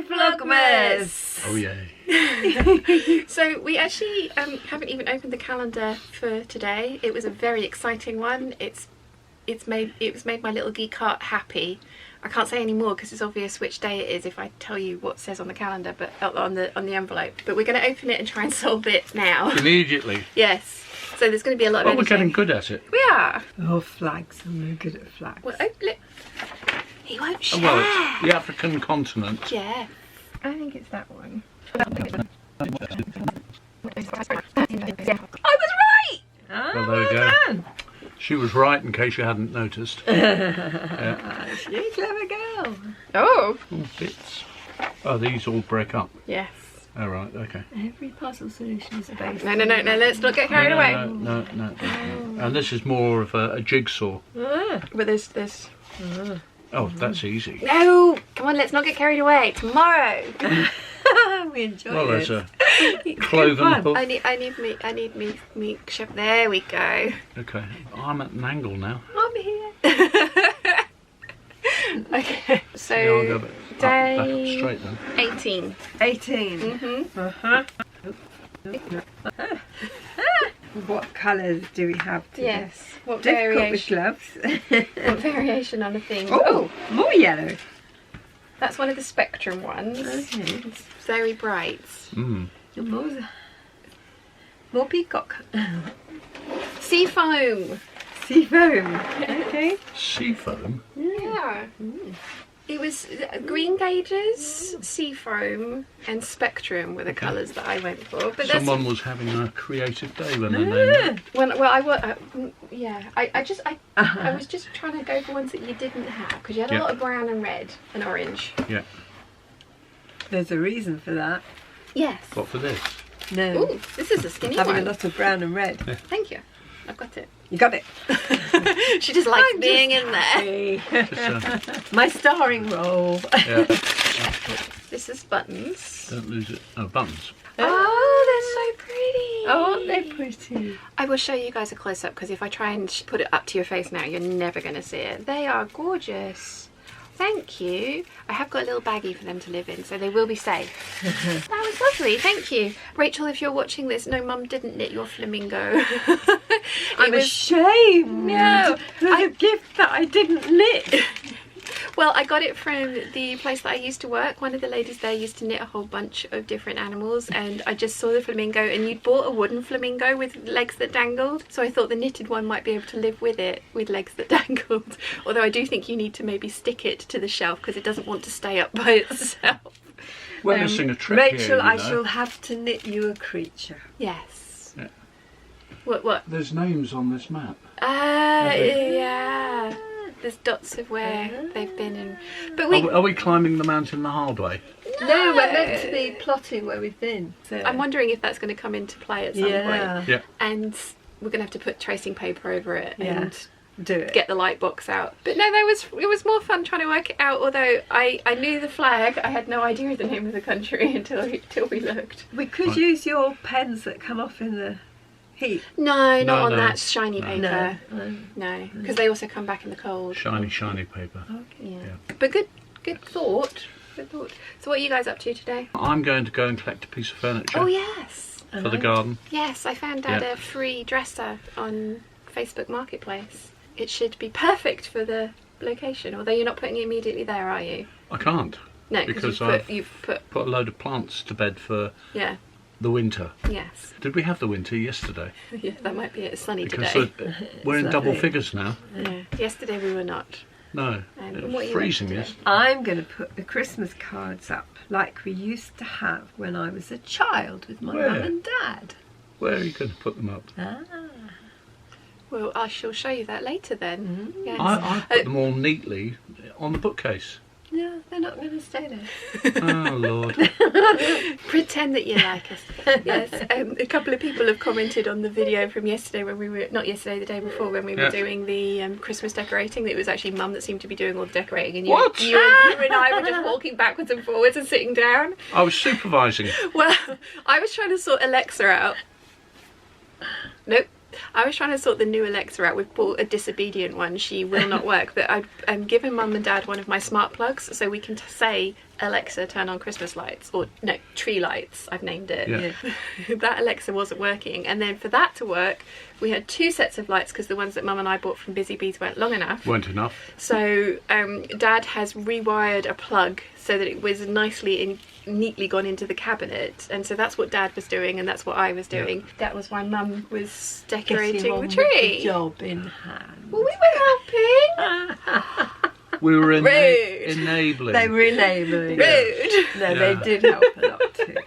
Vlogmas! Oh yay. So we actually haven't even opened the calendar for today. It was a very exciting one. It's made my little geek heart happy. I can't say any more because it's obvious which day it is if I tell you what says on the calendar, but on the envelope. But we're going to open it and try and solve it now. Immediately. Yes. So there's going to be a lot of Well, we're getting good at it. We are. Oh, flags. I'm really good at flags. Well, open it. He won't share. Well, it's the African continent. Yeah. I think it's that one. I was right! Ah, Well, there we go. done. She was right in case you hadn't noticed. Yeah. You clever girl. Oh. Oh, bits. Oh, these all break up. Yes. All right, okay. Every puzzle solution is based. No, let's not get carried away. No. And this is more of a jigsaw. Ah. But there's... Oh, that's easy. No! Come on, let's not get carried away. Tomorrow. We enjoy Well, it. there's a cloven hook. I need me chef. There we go. Okay, I'm at an angle now. I'm here. Okay. So Yeah, I'll go back up day straight then. 18. 18. Mm-hmm. Uh-huh. What colours do we have today? Yes. What Difficult with variation? gloves. What variation on a theme? Oh, more yellow. That's one of the Spectrum ones. Okay. It's very bright. More peacock. Sea foam. Sea foam. Okay. Sea foam? Yeah. It was green gauges, sea foam, and Spectrum were the colours that I went for. But Someone was having a creative day when they named it. I was just trying to go for ones that you didn't have because you had a lot of brown and red and orange. Yeah. There's a reason for that. Yes. What for this? No. Ooh, this is a skinny Having one. a lot of brown and red. Thank you. I've got it. You got it. She just likes I'm being just in there. Just, My starring role. yeah. This is buttons. Don't lose it. Oh, buttons. Oh, they're so pretty. Oh, aren't they pretty? I will show you guys a close up because if I try and put it up to your face now, you're never going to see it. They are gorgeous. Thank you. I have got a little baggie for them to live in, so they will be safe. That was lovely, thank you. Rachel, if you're watching this, no, Mum didn't knit your flamingo. I'm ashamed. No, There's a gift that I didn't knit. Well, I got it from the place that I used to work. One of the ladies there used to knit a whole bunch of different animals, and I just saw the flamingo, and you'd bought a wooden flamingo with legs that dangled, so I thought the knitted one might be able to live with it with legs that dangled. Although I do think you need to maybe stick it to the shelf because it doesn't want to stay up by itself. We're missing a trick Rachel, here, you I know. shall have to knit you a creature. Yes. Yeah. What? There's names on this map. Yeah. There's dots of where they've been in. But Are we climbing the mountain the hard way? No, we're meant to be plotting where we've been. So. I'm wondering if that's going to come into play at some point. Yeah. And we're going to have to put tracing paper over it and do it. get the light box out. But no, it was more fun trying to work it out, although I knew the flag. I had no idea the name of the country until we looked. We could use your pens that come off in the heat. No, not No, on no. that shiny paper. No. No, because they also come back in the cold. Shiny paper. Yeah. Yeah. But good thought. Good thought. So what are you guys up to today? I'm going to go and collect a piece of furniture Oh yes. for the garden. Yes, I found out a free dresser on Facebook Marketplace. It should be perfect for the location, although you're not putting it immediately there, are you? I can't. No, Because you've put Put a load of plants to bed for yeah, the winter. yes. Did we have the winter yesterday? Yeah, that might be it. It's sunny Because today. we're in It's double lovely. figures now. Yeah. Yesterday we were not. No, And it what was are you freezing, up to yes. today? I'm going to put the Christmas cards up like we used to have when I was a child with my Where? mum and dad. Where are you going to put them up? Ah. Well, I shall show you that later then. Yes. I put them all neatly on the bookcase. No, they're not going to stay there. Oh, Lord. Pretend that you like us. Yes, a couple of people have commented on the video from yesterday when we were, not yesterday, the day before, when we were doing the Christmas decorating, that it was actually Mum that seemed to be doing all the decorating, and you and I were just walking backwards and forwards and sitting down. I was supervising. Well, I was trying to sort Alexa out. Nope. I was trying to sort the new Alexa out. We've bought a disobedient one. She will not work. But I'm giving Mum and Dad one of my smart plugs so we can say Alexa turn on Christmas lights, or no, tree lights, I've named it. Yeah. That Alexa wasn't working, and then for that to work we had 2 sets of lights because the ones that Mum and I bought from Busy Bees weren't long enough. Weren't enough. So Dad has rewired a plug so that it was nicely and neatly gone into the cabinet, and so that's what Dad was doing and that's what I was doing. That was why Mum was decorating the tree. The job in hand. Well, we were helping. We were Rude. enabling. They were enabling. Rude. No, they did help a lot too.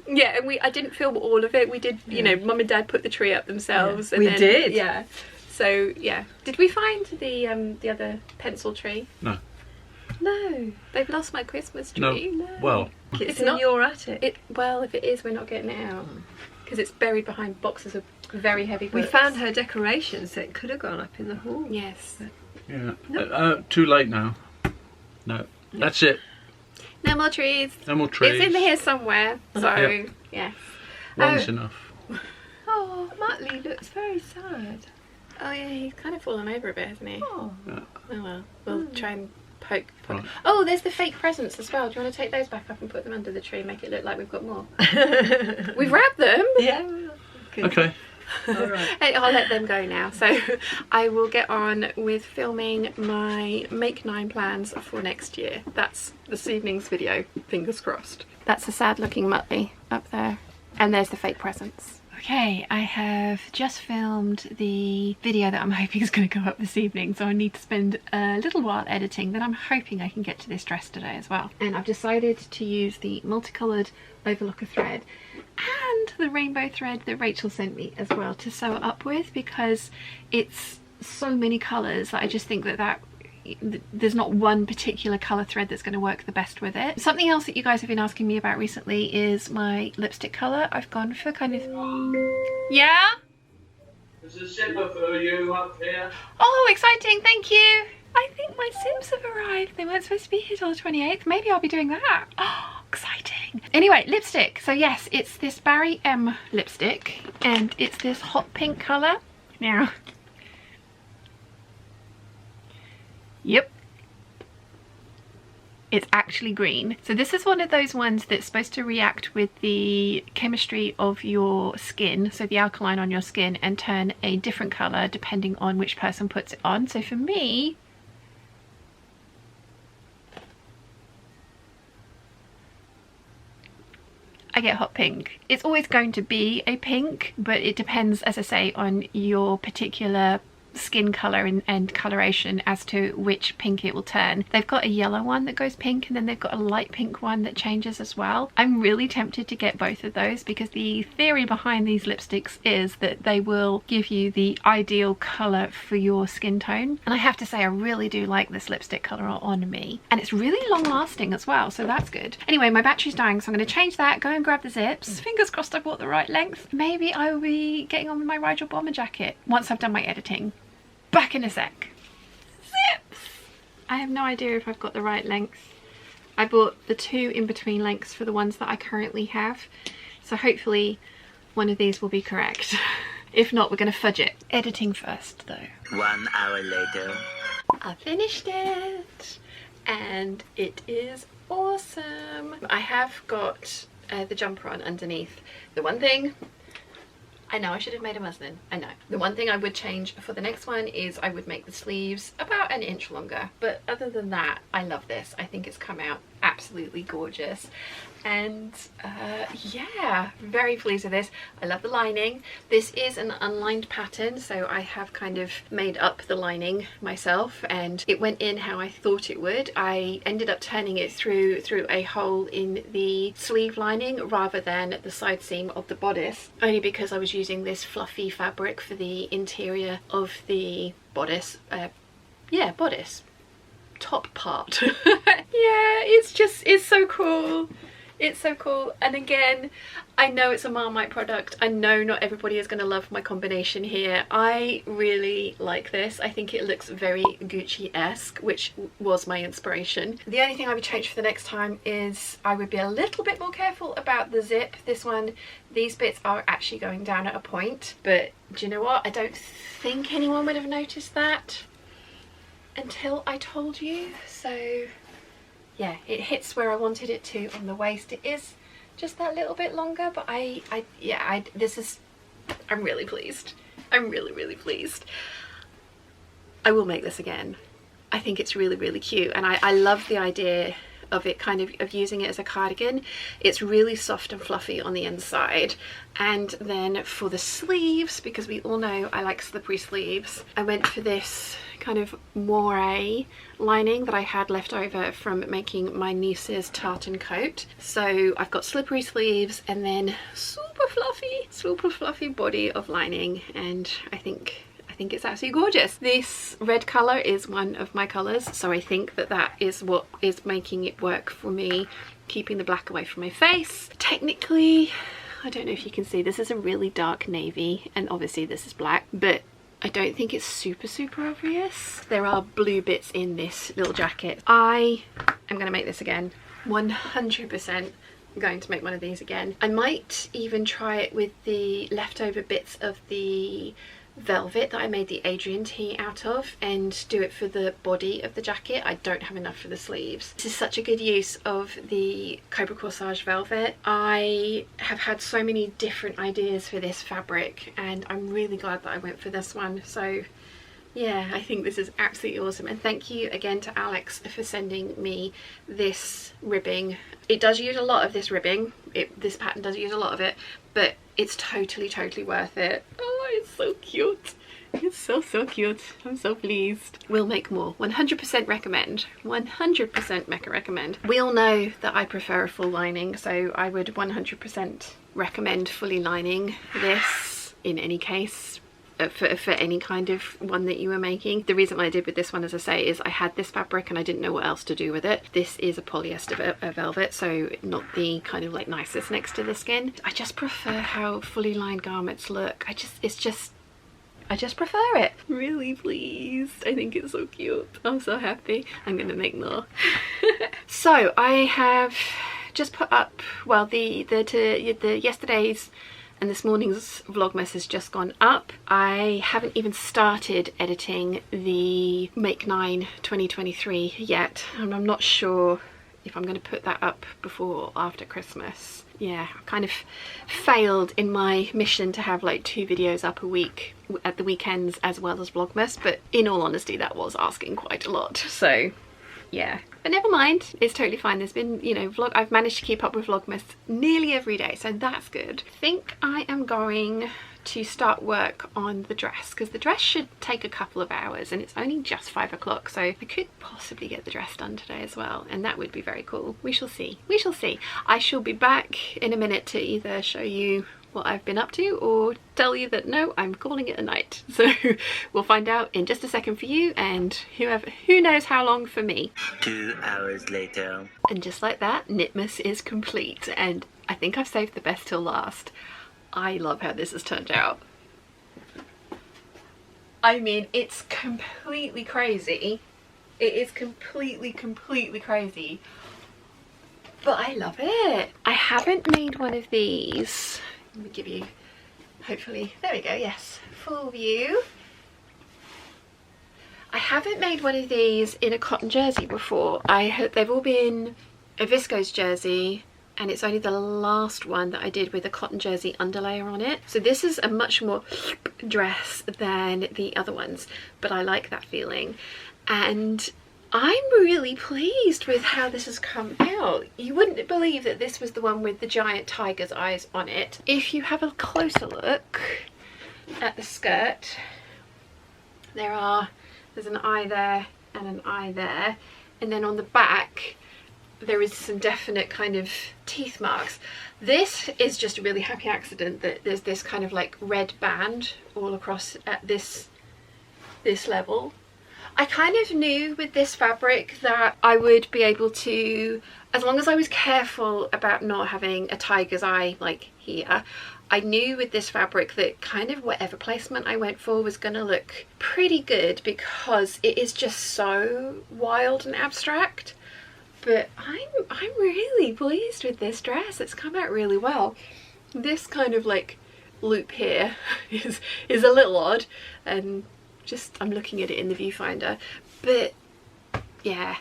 Yeah, and I didn't film all of it. We did, you know, Mum and Dad put the tree up themselves. Yeah. And We did. Yeah. So yeah, did we find the other pencil tree? No. No, they've lost my Christmas No. tree. No. Well, It's in in your attic. Well, if it is, we're not getting it out because it's buried behind boxes of very heavy We books. found her decorations that could have gone up in the hall. Yes. yeah. Too late now. No. That's it. No more trees. No more trees. It's in here somewhere. So Yep. yes. One's enough. Oh, Muttley looks very sad. Oh yeah, he's kind of fallen over a bit, hasn't he? Oh. Oh well, we'll try and poke. Right. Oh, there's the fake presents as well. Do you want to take those back up and put them under the tree, make it look like we've got more? We've wrapped them. Yeah. Good. Okay. All right. Hey, I'll let them go now. So I will get on with filming my Make 9 plans for next year. That's this evening's video, fingers crossed. That's a sad looking Muttley up there. And there's the fake presents. Okay, I have just filmed the video that I'm hoping is going to go up this evening, so I need to spend a little while editing. Then I'm hoping I can get to this dress today as well. And I've decided to use the multicoloured overlocker thread and the rainbow thread that Rachel sent me as well to sew it up with, because it's so many colours that I just think that there's not one particular colour thread that's going to work the best with it. Something else that you guys have been asking me about recently is my lipstick colour. I've gone for kind of... Yeah? There's a zipper for you up here. Oh, exciting, thank you! I think my Sims have arrived. They weren't supposed to be here till the 28th. Maybe I'll be doing that. Oh, exciting. Anyway, lipstick. So yes, it's this Barry M lipstick and it's this hot pink colour. Now, yep, it's actually green. So this is one of those ones that's supposed to react with the chemistry of your skin, so the alkaline on your skin, and turn a different colour depending on which person puts it on. So for me, I get hot pink. It's always going to be a pink, but it depends, as I say, on your particular skin colour and coloration as to which pink it will turn. They've got a yellow one that goes pink, and then they've got a light pink one that changes as well. I'm really tempted to get both of those because the theory behind these lipsticks is that they will give you the ideal colour for your skin tone, and I have to say I really do like this lipstick colour on me, and it's really long lasting as well, so that's good. Anyway, my battery's dying, so I'm going to change that, go and grab the zips. Fingers crossed I bought the right length. Maybe I will be getting on with my Rigel bomber jacket once I've done my editing. Back in a sec. Zips! I have no idea if I've got the right length. I bought the 2 in between lengths for the ones that I currently have, so hopefully one of these will be correct. If not, we're going to fudge it. Editing first though. 1 hour later. I finished it and it is awesome. I have got the jumper on underneath. The one thing, I know I should have made a muslin, I know. The one thing I would change for the next one is I would make the sleeves about an inch longer. But other than that, I love this. I think it's come out absolutely gorgeous. And yeah, very pleased with this. I love the lining. This is an unlined pattern, so I have kind of made up the lining myself, and it went in how I thought it would. I ended up turning it through a hole in the sleeve lining rather than the side seam of the bodice, only because I was using this fluffy fabric for the interior of the bodice. Yeah, bodice. Top part. Yeah, it's so cool. It's so cool. And again, I know it's a Marmite product. I know not everybody is going to love my combination here. I really like this. I think it looks very Gucci-esque, which was my inspiration. The only thing I would change for the next time is I would be a little bit more careful about the zip. This one, these bits are actually going down at a point. But do you know what? I don't think anyone would have noticed that until I told you. So yeah, it hits where I wanted it to on the waist. It is just that little bit longer, but I'm really pleased. I'm really pleased. I will make this again. I think it's really cute, and I love the idea of it kind of using it as a cardigan. It's really soft and fluffy on the inside. And then for the sleeves, because we all know I like slippery sleeves, I went for this kind of moire lining that I had left over from making my niece's tartan coat. So I've got slippery sleeves and then super fluffy body of lining, and I think it's absolutely gorgeous. This red colour is one of my colours, so I think that is what is making it work for me, keeping the black away from my face. Technically, I don't know if you can see, this is a really dark navy, and obviously this is black, but I don't think it's super obvious. There are blue bits in this little jacket. I am going to make this again. 100% going to make one of these again. I might even try it with the leftover bits of the velvet that I made the Adrian tee out of and do it for the body of the jacket. I don't have enough for the sleeves. This is such a good use of the Cobra Corsage velvet. I have had so many different ideas for this fabric, and I'm really glad that I went for this one. So yeah, I think this is absolutely awesome, and thank you again to Alex for sending me this ribbing. It does use a lot of this ribbing, this pattern does use a lot of it, but it's totally worth it. Oh, it's so cute. It's so cute. I'm so pleased. We'll make more. 100% recommend. 100% Mecca recommend. We all know that I prefer a full lining, so I would 100% recommend fully lining this in any case. For any kind of one that you were making. The reason why I did with this one, as I say, is I had this fabric and I didn't know what else to do with it. This is a polyester velvet, so not the kind of like nicest next to the skin. I just prefer how fully lined garments look. I just prefer it. Really pleased. I think it's so cute. I'm so happy. I'm gonna make more. So I have just put up, well, the yesterday's and this morning's Vlogmas has just gone up. I haven't even started editing the Make 9 2023 yet, and I'm not sure if I'm going to put that up before or after Christmas. Yeah, I've kind of failed in my mission to have like 2 videos up a week at the weekends as well as Vlogmas, but in all honesty that was asking quite a lot, so yeah. But never mind, it's totally fine. There's been, you know, I've managed to keep up with Vlogmas nearly every day, so that's good. I think I am going to start work on the dress, because the dress should take a couple of hours and it's only just 5 o'clock, so I could possibly get the dress done today as well, and that would be very cool. We shall see. We shall see. I shall be back in a minute to either show you what I've been up to or tell you that no, I'm calling it a night. So we'll find out in just a second for you, and who knows how long for me. 2 hours later. And just like that, Knitmas is complete, and I think I've saved the best till last. I love how this has turned out. I mean, it's completely crazy. It is completely crazy. But I love it. I haven't made one of these. Let me give you, hopefully, there we go, yes, full view. I haven't made one of these in a cotton jersey before. They've all been a viscose jersey, and it's only the last one that I did with a cotton jersey underlayer on it. So this is a much more dress than the other ones, but I like that feeling. And I'm really pleased with how this has come out. You wouldn't believe that this was the one with the giant tiger's eyes on it. If you have a closer look at the skirt, there's an eye there and an eye there, and then on the back there is some definite kind of teeth marks. This is just a really happy accident that there's this kind of like red band all across at this level. I kind of knew with this fabric that I would be able to, as long as I was careful about not having a tiger's eye like here, I knew with this fabric that kind of whatever placement I went for was going to look pretty good, because it is just so wild and abstract. But I'm really pleased with this dress. It's come out really well. This kind of like loop here is a little odd, and just I'm looking at it in the viewfinder, but yeah,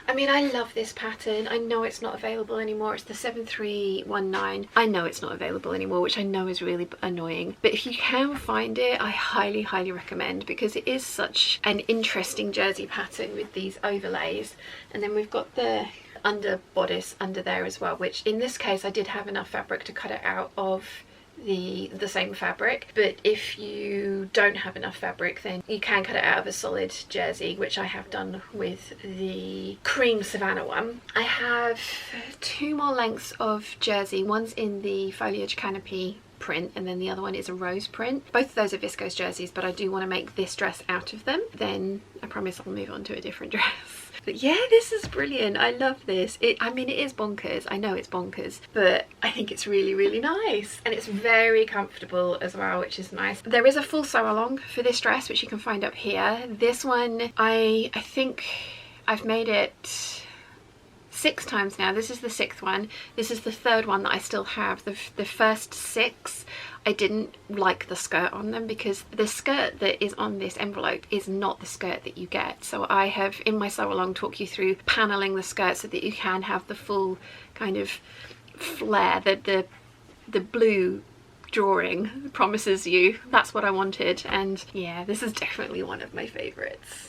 I mean, I love this pattern. I know it's not available anymore. It's the 7319. I know it's not available anymore, which I know is really annoying. But if you can find it, I highly, highly recommend, because it is such an interesting jersey pattern with these overlays. And then we've got the under bodice under there as well, which in this case I did have enough fabric to cut it out of the same fabric, but if you don't have enough fabric then you can cut it out of a solid jersey, which I have done with the cream Savannah one. I have 2 more lengths of jersey. One's in the foliage canopy print and then the other one is a rose print. Both of those are viscose jerseys, but I do want to make this dress out of them. Then I promise I'll move on to a different dress. But yeah, this is brilliant. I love this. I mean, it is bonkers. I know it's bonkers, but I think it's really, really nice. And it's very comfortable as well, which is nice. There is a full sew along for this dress, which you can find up here. This one, I think I've made it 6 times now. This is the 6th one. This is the 3rd one that I still have. The first 6 I didn't like the skirt on them, because the skirt that is on this envelope is not the skirt that you get. So I have in my sew along talk you through paneling the skirt so that you can have the full kind of flare that the blue drawing promises you. That's what I wanted, and yeah, this is definitely one of my favorites.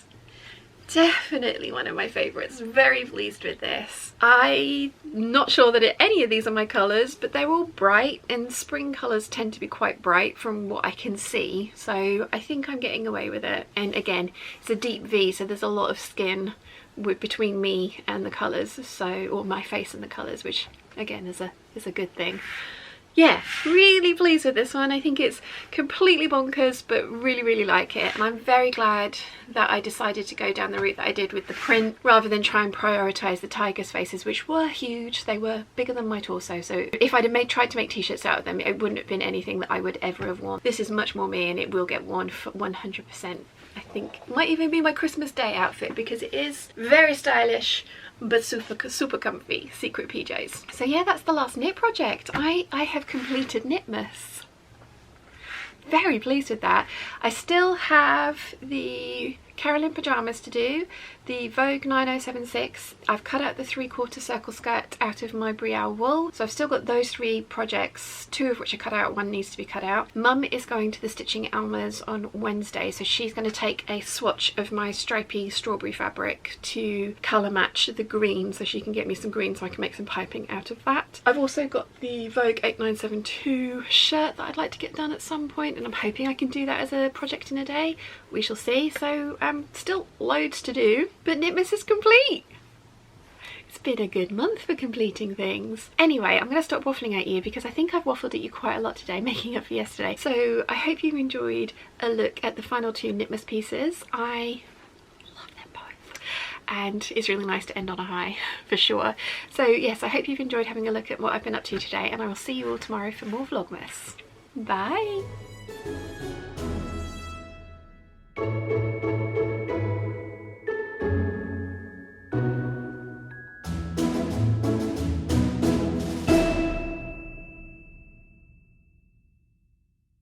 Definitely one of my favorites. Very pleased with this. I'm not sure that any of these are my colours, but they're all bright, and spring colours tend to be quite bright from what I can see, so I think I'm getting away with it. And again, it's a deep V, so there's a lot of skin between me and the colours, so, or my face and the colours, which again is a good thing. Yeah, really pleased with this one. I think it's completely bonkers, but really, really like it. And I'm very glad that I decided to go down the route that I did with the print, rather than try and prioritise the tiger's faces, which were huge. They were bigger than my torso. So if I'd have tried to make t-shirts out of them, it wouldn't have been anything that I would ever have worn. This is much more me, and it will get worn for 100%. I think it might even be my Christmas Day outfit, because it is very stylish, but super comfy. Secret PJs. So yeah, that's the last knit project. I have completed Knitmas. Very pleased with that. I still have the Carolyn pyjamas to do, the Vogue 9076. I've cut out the 3/4 circle skirt out of my Brielle wool, so I've still got those 3 projects, 2 of which are cut out, 1 needs to be cut out. Mum is going to the Stitching Almas on Wednesday, so she's going to take a swatch of my stripy strawberry fabric to colour match the green, so she can get me some green so I can make some piping out of that. I've also got the Vogue 8972 shirt that I'd like to get done at some point, and I'm hoping I can do that as a project in a day. We shall see. So still loads to do, but Knitmas is complete. It's been a good month for completing things. Anyway, I'm going to stop waffling at you, because I think I've waffled at you quite a lot today, making up for yesterday. So I hope you enjoyed a look at the final 2 Knitmas pieces. I love them both, and it's really nice to end on a high, for sure. So yes, I hope you've enjoyed having a look at what I've been up to today, and I will see you all tomorrow for more Vlogmas. Bye!